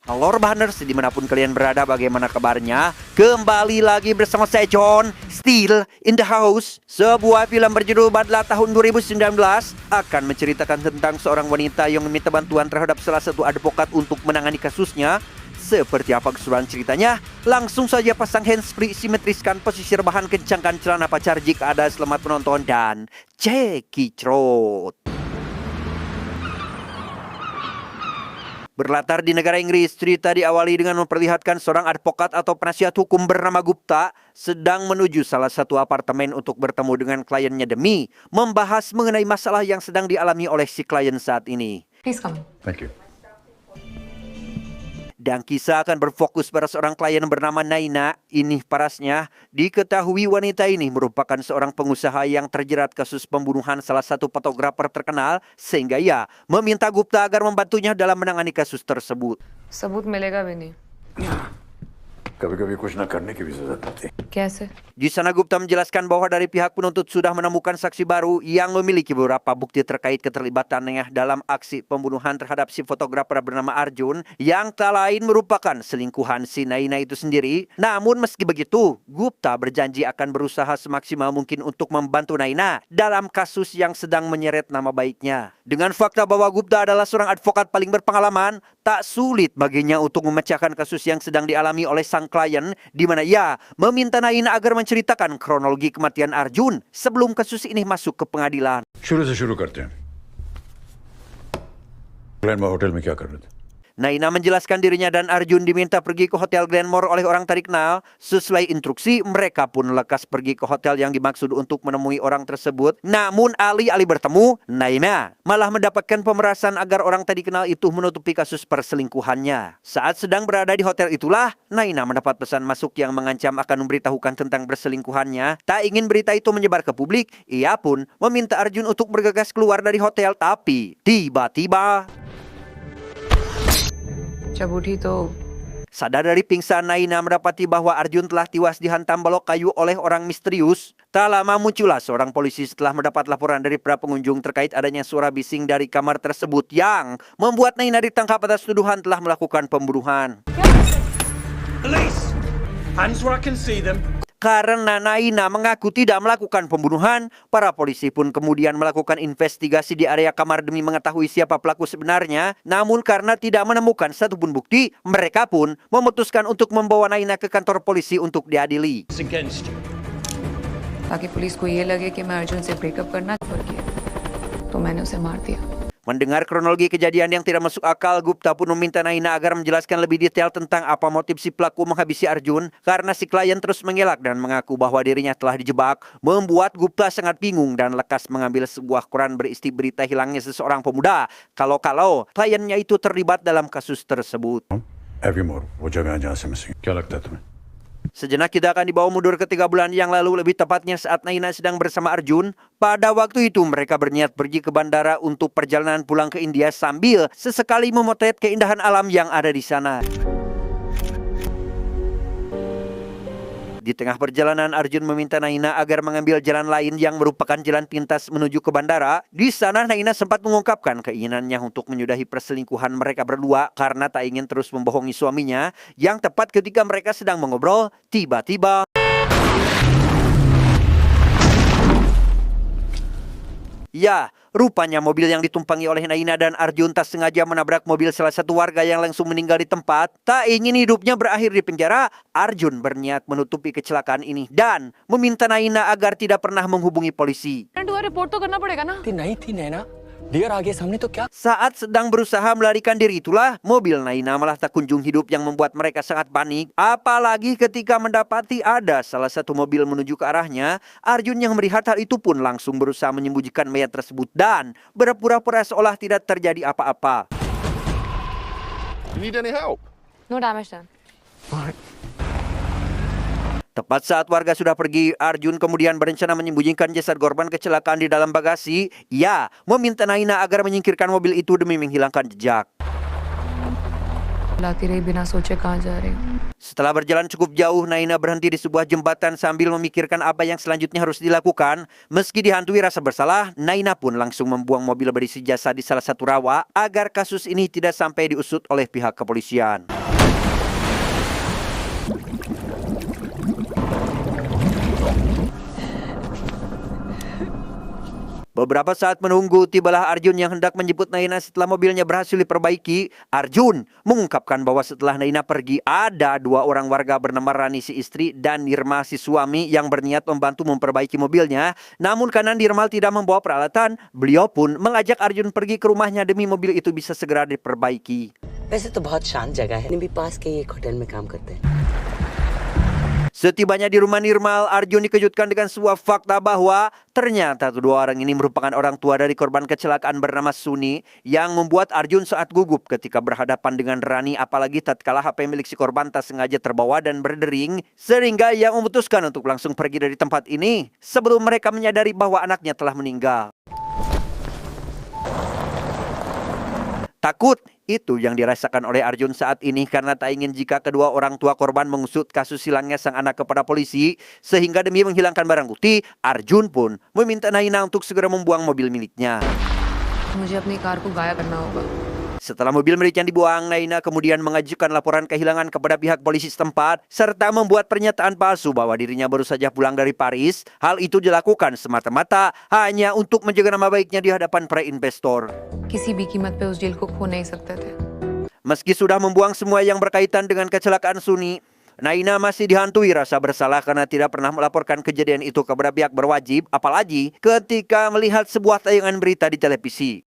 Halo Rebahaners, dimanapun kalian berada, bagaimana kabarnya? Kembali lagi bersama saya John, Still in the House. Sebuah film berjudul Badla tahun 2019 akan menceritakan tentang seorang wanita yang meminta bantuan terhadap salah satu advokat untuk menangani kasusnya. Seperti apa keseluruhan ceritanya? Langsung saja pasang handsfree, simetriskan posisi rebahan, kencangkan celana pacar jika ada. Selamat menonton dan cekicrot. Berlatar di negara Inggris, cerita diawali dengan memperlihatkan seorang advokat atau penasihat hukum bernama Gupta sedang menuju salah satu apartemen untuk bertemu dengan kliennya demi membahas mengenai masalah yang sedang dialami oleh si klien saat ini. Please come. Thank you. Dan kisah akan berfokus pada seorang klien bernama Naina. Ini parasnya, diketahui wanita ini merupakan seorang pengusaha yang terjerat kasus pembunuhan salah satu fotografer terkenal, sehingga ia meminta Gupta agar membantunya dalam menangani kasus tersebut. सबूत मिलेगा भी नहीं. कभी-कभी कुछ ना करने की भी जरूरत होती है. कैसे? Di sana Gupta menjelaskan bahwa dari pihak penuntut sudah menemukan saksi baru yang memiliki beberapa bukti terkait keterlibatannya dalam aksi pembunuhan terhadap si fotografer bernama Arjun yang tak lain merupakan selingkuhan si Naina itu sendiri. Namun meski begitu, Gupta berjanji akan berusaha semaksimal mungkin untuk membantu Naina dalam kasus yang sedang menyeret nama baiknya. Dengan fakta bahwa Gupta adalah seorang advokat paling berpengalaman, tak sulit baginya untuk memecahkan kasus yang sedang dialami oleh sang klien, di mana ia meminta Naina agar menceritakan kronologi kematian Arjun sebelum kasus ini masuk ke pengadilan. शुरू से शुरू करते हैं. ग्लैनमोर होटल में क्या कर रहे थे? Naina menjelaskan dirinya dan Arjun diminta pergi ke Hotel Glenmore oleh orang tak dikenal. Sesuai instruksi, mereka pun lekas pergi ke hotel yang dimaksud untuk menemui orang tersebut. Namun alih-alih bertemu, Naina malah mendapatkan pemerasan agar orang tak dikenal itu menutupi kasus perselingkuhannya. Saat sedang berada di hotel itulah, Naina mendapat pesan masuk yang mengancam akan memberitahukan tentang perselingkuhannya. Tak ingin berita itu menyebar ke publik, ia pun meminta Arjun untuk bergegas keluar dari hotel. Tapi tiba-tiba जब उठी तो sadar dari pingsan, Naina mendapati bahwa Arjun telah tewas dihantam balok kayu oleh orang misterius. Tak lama muncullah seorang polisi setelah mendapat laporan dari para pengunjung terkait adanya suara bising dari kamar tersebut yang membuat Naina ditangkap atas tuduhan telah melakukan pembunuhan. Police! Hands where I can see them. Karena Naina mengaku tidak melakukan pembunuhan, para polisi pun kemudian melakukan investigasi di area kamar demi mengetahui siapa pelaku sebenarnya. Namun karena tidak menemukan satupun bukti, mereka pun memutuskan untuk membawa Naina ke kantor polisi untuk diadili. It's against you. ताकि पुलिस को ये लगे कि मैं अर्जुन से ब्रेकअप करना छोड़ किया तो मैंने उसे मार दिया. Mendengar kronologi kejadian yang tidak masuk akal, Gupta pun meminta Naina agar menjelaskan lebih detail tentang apa motif si pelaku menghabisi Arjun. Karena si klien terus mengelak dan mengaku bahwa dirinya telah dijebak, membuat Gupta sangat bingung dan lekas mengambil sebuah koran berisi berita hilangnya seseorang pemuda. Kalau kliennya itu terlibat dalam kasus tersebut. एवरीमोर वो जगह है जहाँ से मिसिंग. क्या लगता है तुम्हें? Sejenak kita akan dibawa mundur ke 3 bulan yang lalu, lebih tepatnya saat Naina sedang bersama Arjun. Pada waktu itu mereka berniat pergi ke bandara untuk perjalanan pulang ke India sambil sesekali memotret keindahan alam yang ada di sana. Di tengah perjalanan, Arjun meminta Naina agar mengambil jalan lain yang merupakan jalan pintas menuju ke bandara. Di sana Naina sempat mengungkapkan keinginannya untuk menyudahi perselingkuhan mereka berdua karena tak ingin terus membohongi suaminya. Yang tepat ketika mereka sedang mengobrol, tiba-tiba ya, rupanya mobil yang ditumpangi oleh Naina dan Arjun tak sengaja menabrak mobil salah satu warga yang langsung meninggal di tempat. Tak ingin hidupnya berakhir di penjara, Arjun berniat menutupi kecelakaan ini dan meminta Naina agar tidak pernah menghubungi polisi. Report तो करना पड़ेगा ना. नहीं थी नैना. डियर आगे सामने तो क्या? Saat sedang berusaha melarikan diri itulah, mobil Naina malah tak kunjung hidup yang membuat mereka sangat panik. Apalagi ketika mendapati ada salah satu mobil menuju ke arahnya, Arjun yang melihat hal itu pun langsung berusaha menyembunyikan mayat tersebut dan berpura-pura seolah tidak terjadi apa-apa. You need any help? No damage done. Tepat saat warga sudah pergi, Arjun kemudian berencana menyembunyikan jasad korban kecelakaan di dalam bagasi. Ia meminta Naina agar menyingkirkan mobil itu demi menghilangkan jejak. लाती रही बिना सोचे कहाँ जा रही. Setelah berjalan cukup jauh, Naina berhenti di sebuah jembatan sambil memikirkan apa yang selanjutnya harus dilakukan. Meski dihantui rasa bersalah, Naina pun langsung membuang mobil berisi jasad di salah satu rawa agar kasus ini tidak sampai diusut oleh pihak kepolisian. Beberapa saat menunggu, tibalah Arjun yang hendak menjemput Naina setelah mobilnya berhasil diperbaiki. Arjun mengungkapkan bahwa setelah Naina pergi, ada 2 orang warga bernama Rani si istri dan Nirma si suami yang berniat membantu memperbaiki mobilnya. Namun karena Nirmal tidak membawa peralatan, beliau pun mengajak Arjun pergi ke rumahnya demi mobil itu bisa segera diperbaiki. वैसे तो बहुत शांत जगह है भी पास के एक होटल में काम करते हैं Setibanya di rumah Nirmal, Arjun dikejutkan dengan sebuah fakta bahwa ternyata kedua orang ini merupakan orang tua dari korban kecelakaan bernama Suni yang membuat Arjun saat gugup ketika berhadapan dengan Rani, apalagi tatkala HP milik si korban tak sengaja terbawa dan berdering sehingga ia memutuskan untuk langsung pergi dari tempat ini sebelum mereka menyadari bahwa anaknya telah meninggal. Takut itu yang dirasakan oleh Arjun saat ini karena tak ingin jika kedua orang tua korban mengusut kasus hilangnya sang anak kepada polisi. Sehingga demi menghilangkan barang bukti, Arjun pun meminta Naina untuk segera membuang mobil miliknya. मुझे अपनी कार को गायब करना होगा. Setelah mobil miliknya dibuang, Naina kemudian mengajukan laporan kehilangan kepada pihak polisi setempat serta membuat pernyataan palsu bahwa dirinya baru saja pulang dari Paris. Hal itu dilakukan semata-mata hanya untuk menjaga nama baiknya di hadapan para investor. किसी भी कीमत पे उस डील को खो नहीं सकते थे. Meski sudah membuang semua yang berkaitan dengan kecelakaan Suni, Naina masih dihantui rasa bersalah karena tidak pernah melaporkan kejadian itu kepada pihak berwajib, apalagi ketika melihat sebuah tayangan berita di televisi.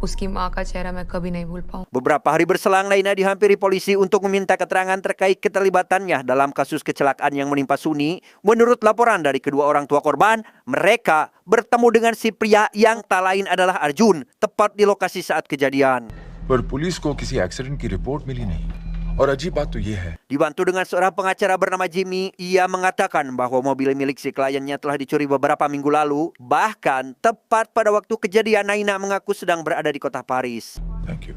उसकी माँ का चेहरा मैं कभी नहीं भूल पाऊँ. Beberapa hari berselang, Naina dihampiri polisi untuk meminta keterangan terkait keterlibatannya dalam kasus kecelakaan yang menimpa Suni. Menurut laporan dari kedua orang tua korban, mereka bertemu dengan si pria yang tak lain adalah Arjun, tepat di lokasi saat kejadian. पर पुलिस को किसी एक्सीडेंट की रिपोर्ट मिली नहीं और अजीब बात तो ये है Dibantu dengan seorang pengacara bernama Jimmy, ia mengatakan bahwa mobil milik si kliennya telah dicuri beberapa minggu lalu. Bahkan tepat pada waktu kejadian, Naina mengaku sedang berada di kota Paris. Thank you.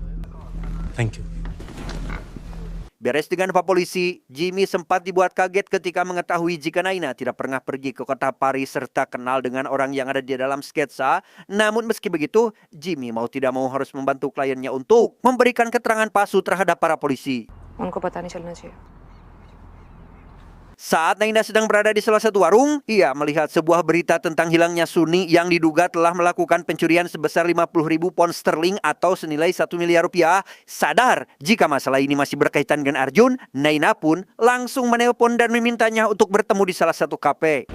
Beres dengan Pak Polisi, Jimmy sempat dibuat kaget ketika mengetahui jika Naina tidak pernah pergi ke kota Paris serta kenal dengan orang yang ada di dalam sketsa. Namun meski begitu, Jimmy mau tidak mau harus membantu kliennya untuk memberikan keterangan palsu terhadap para polisi. उनको पता नहीं चलना चाहिए. Saat Naina sedang berada di salah satu warung, ia melihat sebuah berita tentang hilangnya Suni yang diduga telah melakukan pencurian sebesar 50.000 pound sterling atau senilai 1 miliar rupiah. Sadar jika masalah ini masih berkaitan dengan Arjun, Naina pun langsung menelpon dan memintanya untuk bertemu di salah satu kafe.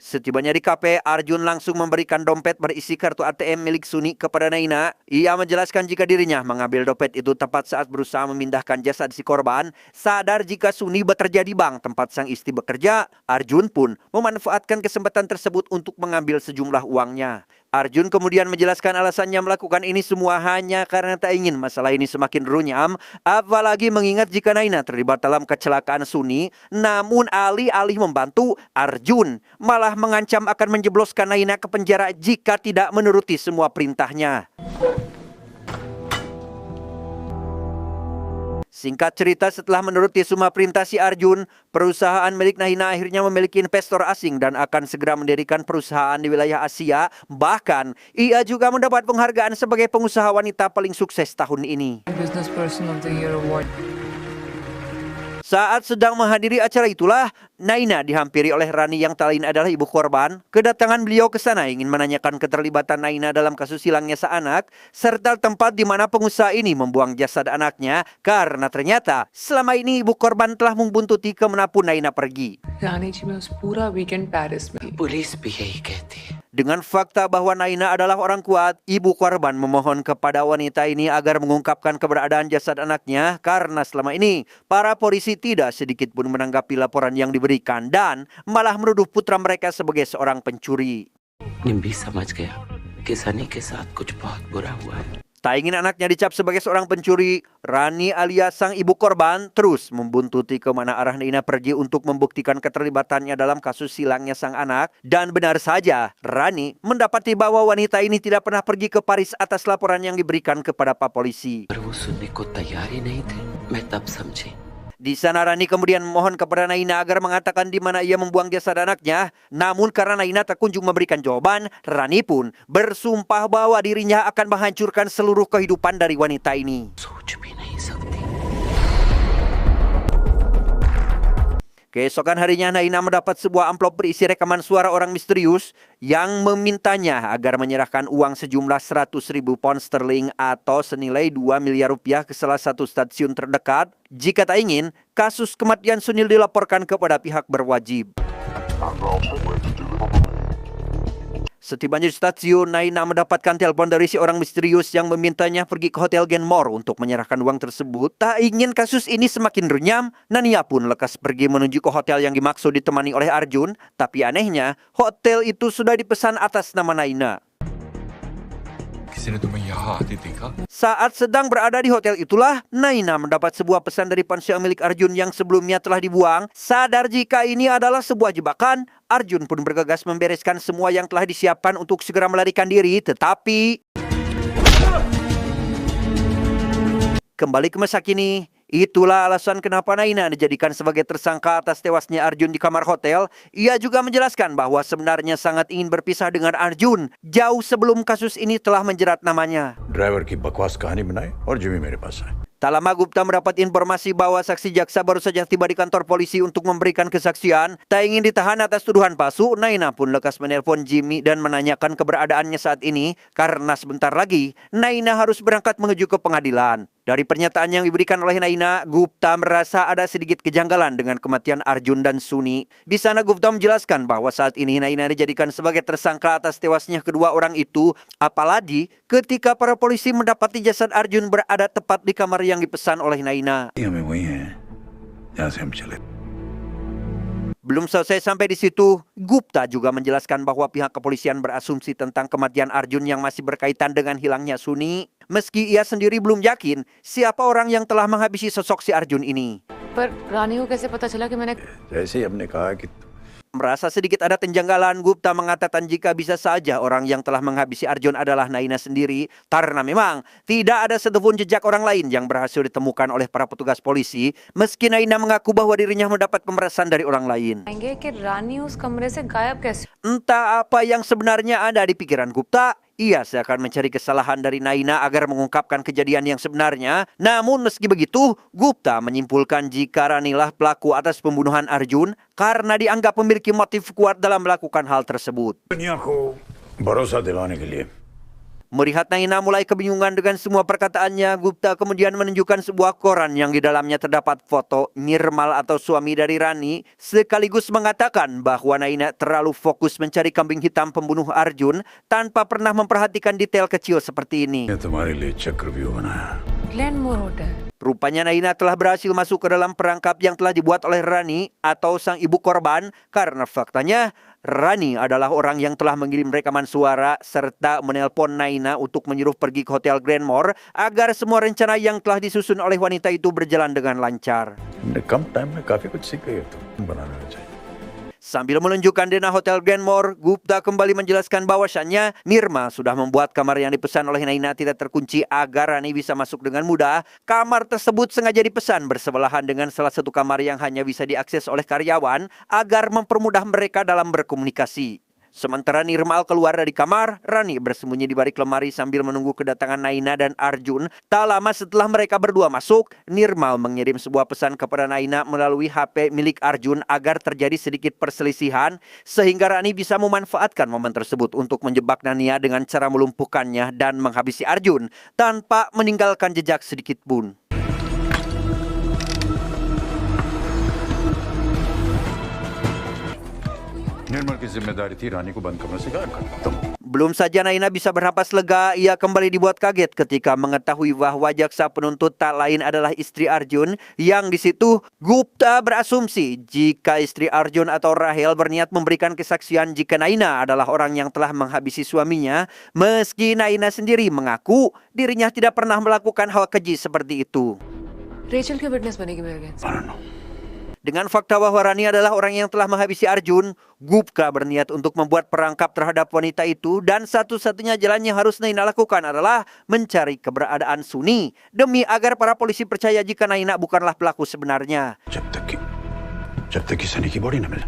Setibanya di kafe, Arjun langsung memberikan dompet berisi kartu ATM milik Suni kepada Naina. Ia menjelaskan jika dirinya mengambil dompet itu tepat saat berusaha memindahkan jasad si korban. Sadar jika Suni bekerja di bank tempat sang istri bekerja, Arjun pun memanfaatkan kesempatan tersebut untuk mengambil sejumlah uangnya. Arjun kemudian menjelaskan alasannya melakukan ini semua hanya karena tak ingin masalah ini semakin runyam, apalagi mengingat jika Naina terlibat dalam kecelakaan Suni. Namun alih-alih membantu, Arjun malah mengancam akan menjebloskan Naina ke penjara jika tidak menuruti semua perintahnya. Singkat cerita, setelah menuruti semua perintah si Arjun, perusahaan milik Naina akhirnya memiliki investor asing dan akan segera mendirikan perusahaan di wilayah Asia. Bahkan, ia juga mendapat penghargaan sebagai pengusaha wanita paling sukses tahun ini. Business Person of the Year Award. Saat sedang menghadiri acara itulah, Naina dihampiri oleh Rani yang tak lain adalah ibu korban. Kedatangan beliau ke sana ingin menanyakan keterlibatan Naina dalam kasus hilangnya sang anak, serta tempat di mana pengusaha ini membuang jasad anaknya, karena ternyata selama ini ibu korban telah membuntuti kemanapun Naina pergi. रानी जी मैं उस पूरा weekend Paris में. पुलिस भी यही कहती है Dengan fakta bahwa Naina adalah orang kuat, ibu korban memohon kepada wanita ini agar mengungkapkan keberadaan jasad anaknya karena selama ini para polisi tidak sedikit pun menanggapi laporan yang diberikan dan malah menuduh putra mereka sebagai seorang pencuri. निम्बी समझ गया कि सनी के साथ कुछ बहुत बुरा हुआ है Tak ingin anaknya dicap sebagai seorang pencuri, Rani alias sang ibu korban terus membuntuti kemana arah Naina pergi untuk membuktikan keterlibatannya dalam kasus hilangnya sang anak. Dan benar saja, Rani mendapati bahwa wanita ini tidak pernah pergi ke Paris atas laporan yang diberikan kepada Pak Polisi. पर वो सुनने को तैयार ही नहीं थे मैं तब समझी Di sana Rani kemudian memohon kepada Naina agar mengatakan di mana ia membuang jasad anaknya. Namun karena Naina tak kunjung memberikan jawaban, Rani pun bersumpah bahwa dirinya akan menghancurkan seluruh kehidupan dari wanita ini. सोच भी नहीं सकती Keesokan harinya Naina mendapat sebuah amplop berisi rekaman suara orang misterius yang memintanya agar menyerahkan uang sejumlah 100.000 pound sterling atau senilai 2 miliar rupiah ke salah satu stasiun terdekat jika tak ingin kasus kematian Sunil dilaporkan kepada pihak berwajib. Setibanya di stasiun, Naina mendapatkan telepon dari si orang misterius yang memintanya pergi ke Hotel Glenmore untuk menyerahkan uang tersebut. Tak ingin kasus ini semakin runyam, Nania pun lekas pergi menuju ke hotel yang dimaksud ditemani oleh Arjun. Tapi anehnya, hotel itu sudah dipesan atas nama Naina. किसी ने तुम्हें यहाँ आते देखा? Saat sedang berada di hotel itulah, Naina mendapat sebuah pesan dari ponsel milik Arjun yang sebelumnya telah dibuang. Sadar jika ini adalah sebuah jebakan, Arjun pun bergegas membereskan semua yang telah disiapkan untuk segera melarikan diri. Tetapi kembali ke masa kini, itulah alasan kenapa Naina dijadikan sebagai tersangka atas tewasnya Arjun di kamar hotel. Ia juga menjelaskan bahwa sebenarnya sangat ingin berpisah dengan Arjun jauh sebelum kasus ini telah menjerat namanya. Driver की बकवास कहानी बनाए और जिम्मी मेरे पास आए. Tak lama Gupta mendapat informasi bahwa saksi jaksa baru saja tiba di kantor polisi untuk memberikan kesaksian. Tak ingin ditahan atas tuduhan palsu, Naina pun lekas menelpon Jimmy dan menanyakan keberadaannya saat ini karena sebentar lagi Naina harus berangkat menuju ke pengadilan. Dari pernyataan yang diberikan oleh Naina, Gupta merasa ada sedikit kejanggalan dengan kematian Arjun dan Suni. Di sana Gupta menjelaskan bahwa saat ini Naina dijadikan sebagai tersangka atas tewasnya kedua orang itu, apalagi ketika para polisi mendapati jasad Arjun berada tepat di kamar yang dipesan oleh Naina. हमें वही है जहाँ से हम चले. Belum selesai sampai di situ, Gupta juga menjelaskan bahwa pihak kepolisian berasumsi tentang kematian Arjun yang masih berkaitan dengan hilangnya Suni. Meski ia sendiri belum yakin siapa orang yang telah menghabisi sosok si Arjun ini. पर रानी को कैसे पता चला कि मैंने जैसे ही हमने कहा कि Merasa sedikit ada penjanggalan, Gupta mengatakan jika bisa saja orang yang telah menghabisi Arjun adalah Naina sendiri, karena memang tidak ada satupun jejak orang lain yang berhasil ditemukan oleh para petugas polisi, meski Naina mengaku bahwa dirinya mendapat pemerasan dari orang lain. आएंगे कि रानी उस कमरे से गायब कैसे? Entah apa yang sebenarnya ada di pikiran Gupta, ia seakan mencari kesalahan dari Naina agar mengungkapkan kejadian yang sebenarnya. Namun meski begitu, Gupta menyimpulkan jika Ranilah pelaku atas pembunuhan Arjun karena dianggap memiliki motif kuat dalam melakukan hal tersebut. दुनिया को भरोसा दिलाने के लिए Melihat Naina mulai kebingungan dengan semua perkataannya, Gupta kemudian menunjukkan sebuah koran yang di dalamnya terdapat foto Nirmal atau suami dari Rani, sekaligus mengatakan bahwa Naina terlalu fokus mencari kambing hitam pembunuh Arjun tanpa pernah memperhatikan detail kecil seperti ini. ये तुम्हारे लिए चक्रव्यूह बनाया. ग्लेनमोर hotel. Rupanya Naina telah berhasil masuk ke dalam perangkap yang telah dibuat oleh Rani atau sang ibu korban, karena faktanya Rani adalah orang yang telah mengirim rekaman suara serta menelpon Naina untuk menyuruh pergi ke Hotel Glenmore agar semua rencana yang telah disusun oleh wanita itu berjalan dengan lancar. हमने कम टाइम में काफी कुछ सीख गए तुम बनाना चाहिए. Sambil menunjukkan denah Hotel Glenmore, Gupta kembali menjelaskan bahwasannya Nirma sudah membuat kamar yang dipesan oleh Naina tidak terkunci agar Rani bisa masuk dengan mudah. Kamar tersebut sengaja dipesan bersebelahan dengan salah satu kamar yang hanya bisa diakses oleh karyawan agar mempermudah mereka dalam berkomunikasi. Sementara Nirmal keluar dari kamar, Rani bersembunyi di balik lemari sambil menunggu kedatangan Naina dan Arjun. Tak lama setelah mereka berdua masuk, Nirmal mengirim sebuah pesan kepada Naina melalui HP milik Arjun agar terjadi sedikit perselisihan, sehingga Rani bisa memanfaatkan momen tersebut untuk menjebak Nania dengan cara melumpuhkannya dan menghabisi Arjun tanpa meninggalkan jejak sedikit pun. निर्मल की जिम्मेदारी थी रानी को बंद कमरे से गायब करना. तुम Belum saja Naina bisa bernapas lega, ia kembali dibuat kaget ketika mengetahui bahwa jaksa penuntut tak lain adalah istri Arjun, yang di situ Gupta berasumsi jika istri Arjun atau Rahel berniat memberikan kesaksian jika Naina adalah orang yang telah menghabisi suaminya, meski Naina sendiri mengaku dirinya tidak pernah melakukan hal keji seperti itu. Rachel की विटनेस बनेगी मेरे against. Dengan fakta bahwa Rani adalah orang yang telah menghabisi Arjun, Gupta berniat untuk membuat perangkap terhadap wanita itu, dan satu-satunya jalan yang harus Naina lakukan adalah mencari keberadaan Suni demi agar para polisi percaya jika Naina bukanlah pelaku sebenarnya. जब तक कि सनी की बॉडी न मिले.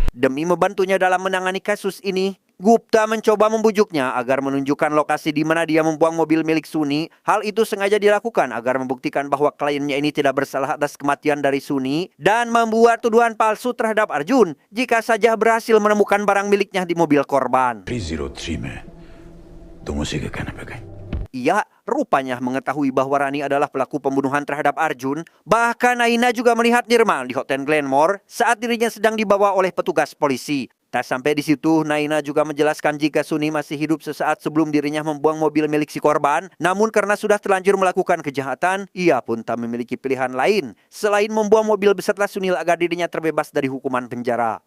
Demi membantunya dalam menangani kasus ini, Gupta mencoba membujuknya agar menunjukkan lokasi di mana dia membuang mobil milik Suni. Hal itu sengaja dilakukan agar membuktikan bahwa kliennya ini tidak bersalah atas kematian dari Suni dan membuat tuduhan palsu terhadap Arjun jika saja berhasil menemukan barang miliknya di mobil korban. 303 में तुम उसी के कहने पे गए Ia rupanya mengetahui bahwa Rani adalah pelaku pembunuhan terhadap Arjun. Bahkan Naina juga melihat Nirmal di Hotel Glenmore saat dirinya sedang dibawa oleh petugas polisi. Tak sampai di situ, Naina juga menjelaskan jika Suni masih hidup sesaat sebelum dirinya membuang mobil milik si korban. Namun karena sudah terlanjur melakukan kejahatan, ia pun tak memiliki pilihan lain selain membuang mobil beserta Sunil agar dirinya terbebas dari hukuman penjara.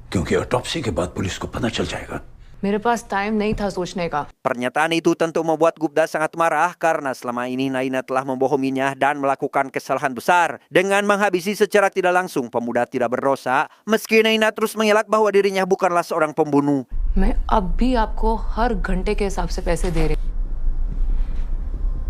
क्योंकि ऑटोप्सी के बाद पुलिस को पता चल जाएगा मेरे पास टाइम नहीं था सोचने का. Pernyataan itu tentu membuat Gupta sangat marah karena selama ini Naina telah membohonginya dan melakukan kesalahan besar dengan menghabisi secara tidak langsung pemuda tidak berdosa, meski Naina terus mengelak bahwa dirinya bukanlah seorang pembunuh. मैं अब भी आपको हर घंटे के हिसाब से पैसे दे रही.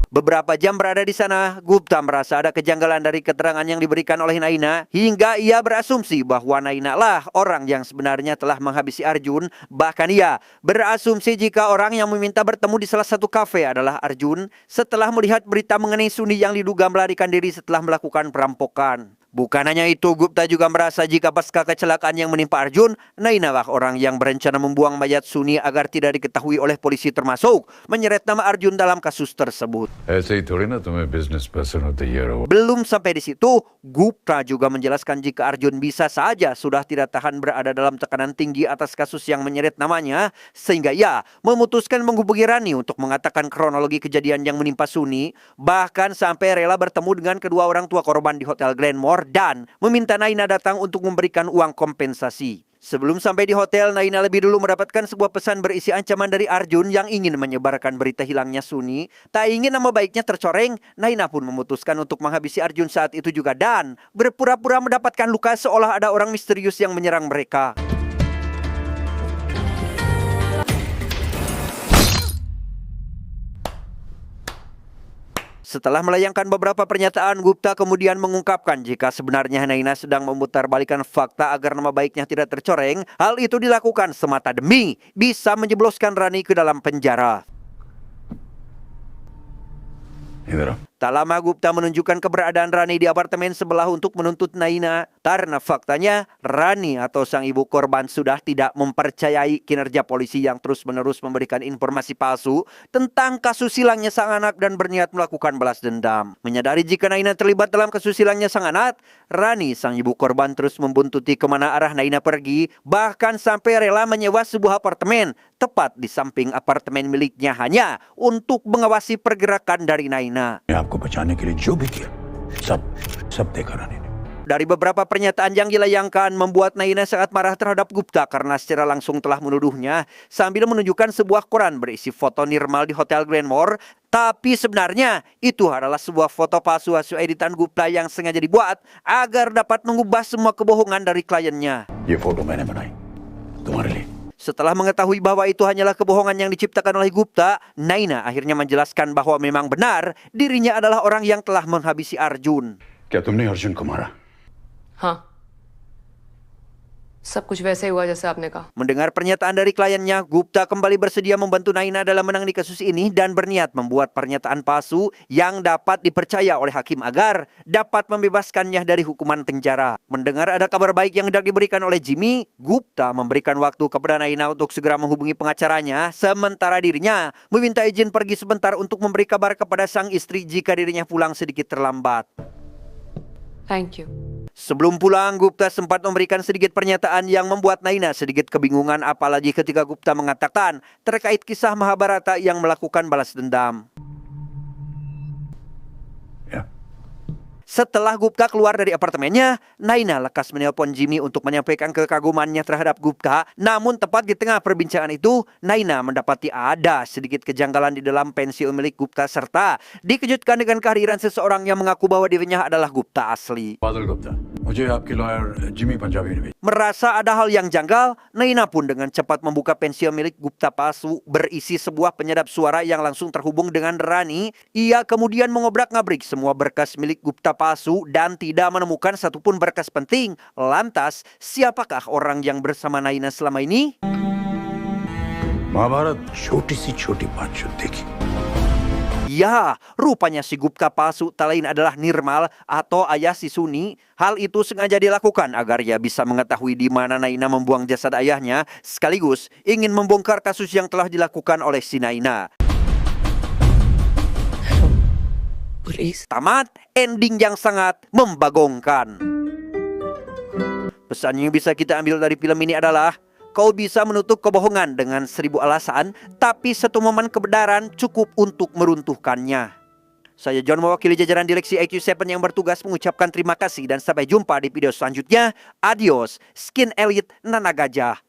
Beberapa jam berada di sana, Gupta merasa ada kejanggalan dari keterangan yang diberikan oleh Naina hingga ia berasumsi bahwa Naina lah orang yang sebenarnya telah menghabisi Arjun. Bahkan ia berasumsi jika orang yang meminta bertemu di salah satu kafe adalah Arjun setelah melihat berita mengenai Suni yang diduga melarikan diri setelah melakukan perampokan. Bukan hanya itu, Gupta juga merasa jika pasca kecelakaan yang menimpa Arjun, Naina lah orang yang berencana membuang mayat Suni agar tidak diketahui oleh polisi, termasuk menyeret nama Arjun dalam kasus tersebut. ऐसे ही थोड़ी ना तुम्हें business person of the year हो Belum sampai di situ, Gupta juga menjelaskan jika Arjun bisa saja sudah tidak tahan berada dalam tekanan tinggi atas kasus yang menyeret namanya, sehingga ia memutuskan menghubungi Rani untuk mengatakan kronologi kejadian yang menimpa Suni, bahkan sampai rela bertemu dengan kedua orang tua korban di Hotel Glenmore dan meminta Naina datang untuk memberikan uang kompensasi. Sebelum sampai di hotel, Naina lebih dulu mendapatkan sebuah pesan berisi ancaman dari Arjun yang ingin menyebarkan berita hilangnya Suni. Tak ingin nama baiknya tercoreng, Naina pun memutuskan untuk menghabisi Arjun saat itu juga dan berpura-pura mendapatkan luka seolah ada orang misterius yang menyerang mereka. Setelah melayangkan beberapa pernyataan, Gupta kemudian mengungkapkan jika sebenarnya Naina sedang memutarbalikan fakta agar nama baiknya tidak tercoreng. Hal itu dilakukan semata demi bisa menjebloskan Rani ke dalam penjara. इधर आओ Tak lama Gupta menunjukkan keberadaan Rani di apartemen sebelah untuk menuntut Naina karena faktanya Rani atau sang ibu korban sudah tidak mempercayai kinerja polisi yang terus-menerus memberikan informasi palsu tentang kasus hilangnya sang anak dan berniat melakukan balas dendam. Menyadari jika Naina terlibat dalam kasus hilangnya sang anak, Rani sang ibu korban terus membuntuti kemana arah Naina pergi, bahkan sampai rela menyewa sebuah apartemen tepat di samping apartemen miliknya hanya untuk mengawasi pergerakan dari Naina. आपको बचाने के लिए जो भी किया सब देखा रानी ने Dari beberapa pernyataan yang dilayangkan membuat Naina sangat marah terhadap Gupta karena secara langsung telah menuduhnya sambil menunjukkan sebuah koran berisi foto Nirmal di Hotel Glenmore. Tapi sebenarnya itu adalah sebuah foto palsu hasil editan Gupta yang sengaja dibuat agar dapat mengubah semua kebohongan dari kliennya. ये फोटो मैंने बनाई तुम्हारे लिए Setelah mengetahui bahwa itu hanyalah kebohongan yang diciptakan oleh Gupta, Naina akhirnya menjelaskan bahwa memang benar dirinya adalah orang yang telah menghabisi Arjun. क्या तुमने अर्जुन को मारा हाँ, सब कुछ वैसे ही हुआ जैसे आपने कहा. Mendengar pernyataan dari kliennya, Gupta kembali bersedia membantu Naina dalam menangani kasus ini dan berniat membuat pernyataan palsu yang dapat dipercaya oleh hakim agar dapat membebaskannya dari hukuman penjara. Mendengar ada kabar baik yang hendak diberikan oleh Jimmy, Gupta memberikan waktu kepada Naina untuk segera menghubungi pengacaranya, sementara dirinya meminta izin pergi sebentar untuk memberi kabar kepada sang istri jika dirinya pulang sedikit terlambat. Thank you. Sebelum pulang, Gupta sempat memberikan sedikit pernyataan yang membuat Naina sedikit kebingungan, apalagi ketika Gupta mengatakan terkait kisah Mahabharata yang melakukan balas dendam. या Setelah Gupta keluar dari apartemennya, Naina lekas menelpon Jimmy untuk menyampaikan kekagumannya terhadap Gupta. Namun tepat di tengah perbincangan itu, Naina mendapati ada sedikit kejanggalan di dalam pensil milik Gupta serta dikejutkan dengan kehadiran seseorang yang mengaku bahwa dirinya adalah Gupta asli. बादल गुप्ता मुझे आपकी lawyer Jimmy Punjabi ने भेजा Merasa ada hal yang janggal, Naina pun dengan cepat membuka pensil milik Gupta palsu berisi sebuah penyedap suara yang langsung terhubung dengan Rani. Ia kemudian mengobrak-ngabrik semua berkas milik Gupta palsu dan tidak menemukan satupun berkas penting. Lantas, siapakah orang yang bersama Naina selama ini? Mahabharat छोटी सी छोटी बात जो देखी Ya, rupanya si Gupta palsu tak lain adalah Nirmal atau ayah si Suni. Hal itu sengaja dilakukan agar ia bisa mengetahui di mana Naina membuang jasad ayahnya, sekaligus ingin membongkar kasus yang telah dilakukan oleh si Naina. Police Tamat, ending yang sangat membagongkan. Pesan yang bisa kita ambil dari film ini adalah, kau bisa menutup kebohongan dengan 1000 alasan, tapi satu momen kebenaran cukup untuk meruntuhkannya. Saya John, mewakili jajaran direksi IQ7 yang bertugas mengucapkan terima kasih dan sampai jumpa di video selanjutnya. Adios, Skin Elite Nana Gajah.